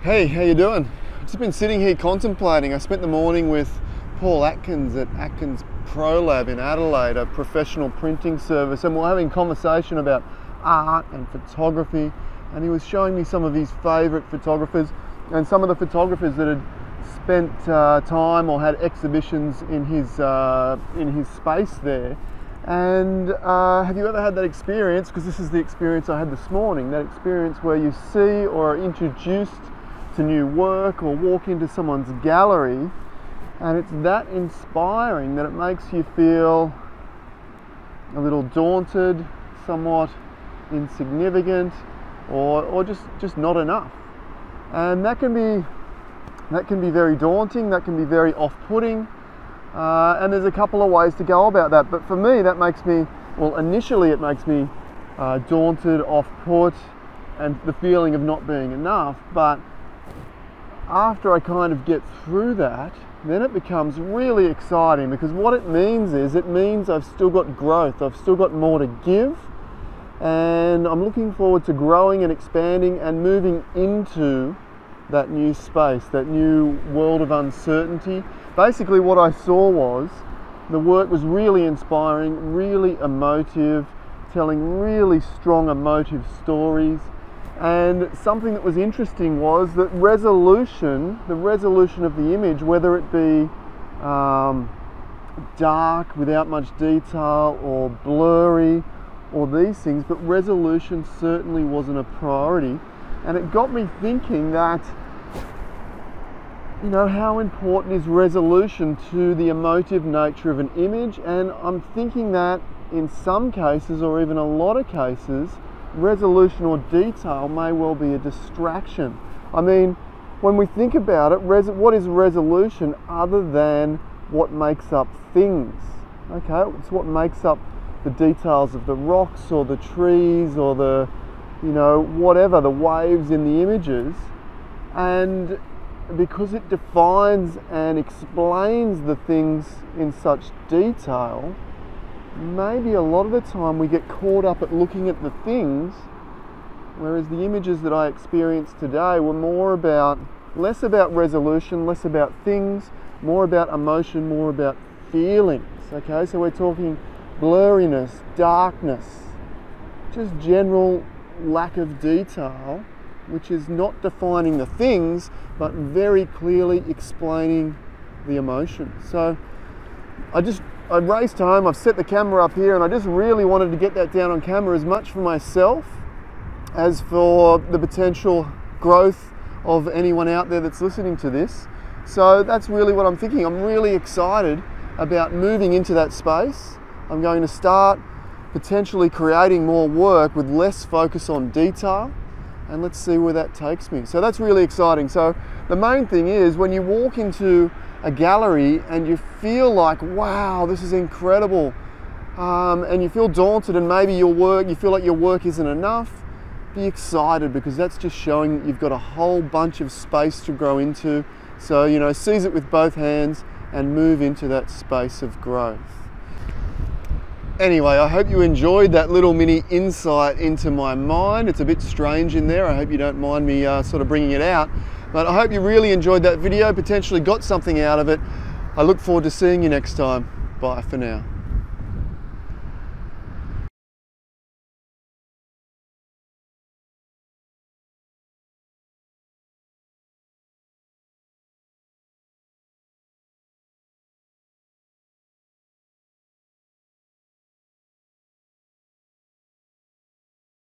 Hey, how you doing? I've just been sitting here contemplating. I spent the morning with Paul Atkins at Atkins Pro Lab in Adelaide, a professional printing service, and we're having a conversation about art and photography, and he was showing me some of his favourite photographers and some of the photographers that had spent time or had exhibitions in his space there. And have you ever had that experience, because this is the experience I had this morning, that experience where you see or are introduced to new work or walk into someone's gallery, and it's that inspiring that it makes you feel a little daunted, somewhat insignificant, or just not enough. And that can be very daunting, that can be very off-putting, and there's a couple of ways to go about that. But for me, that makes me, well, initially it makes me daunted, off-put, and the feeling of not being enough. But after I kind of get through that, then it becomes really exciting, because what it means is, it means I've still got growth, I've still got more to give, and I'm looking forward to growing and expanding and moving into that new space, that new world of uncertainty. Basically what I saw was the work was really inspiring, really emotive, telling really strong emotive stories. And something that was interesting was that the resolution of the image, whether it be dark without much detail or blurry or these things, but resolution certainly wasn't a priority. And it got me thinking that, you know, how important is resolution to the emotive nature of an image? And I'm thinking that in some cases, or even a lot of cases, resolution or detail may well be a distraction. I mean, when we think about it, what is resolution other than what makes up things? Okay, it's what makes up the details of the rocks or the trees or the, you know, whatever, the waves in the images. And because it defines and explains the things in such detail, maybe a lot of the time we get caught up at looking at the things, whereas the images that I experienced today were less about resolution, less about things, more about emotion, more about feelings. Okay, so we're talking blurriness, darkness, just general lack of detail, which is not defining the things, but very clearly explaining the emotion. So I raced home, I've set the camera up here, and I just really wanted to get that down on camera, as much for myself as for the potential growth of anyone out there that's listening to this. So that's really what I'm thinking. I'm really excited about moving into that space. I'm going to start potentially creating more work with less focus on detail, and let's see where that takes me. So that's really exciting. So the main thing is, when you walk into a gallery and you feel like, wow, this is incredible, and you feel daunted, and maybe you feel like your work isn't enough, be excited, because that's just showing that you've got a whole bunch of space to grow into. So, you know, seize it with both hands and move into that space of growth. Anyway, I hope you enjoyed that little mini insight into my mind. It's a bit strange in there. I hope you don't mind me sort of bringing it out. But I hope you really enjoyed that video, potentially got something out of it. I look forward to seeing you next time. Bye for now.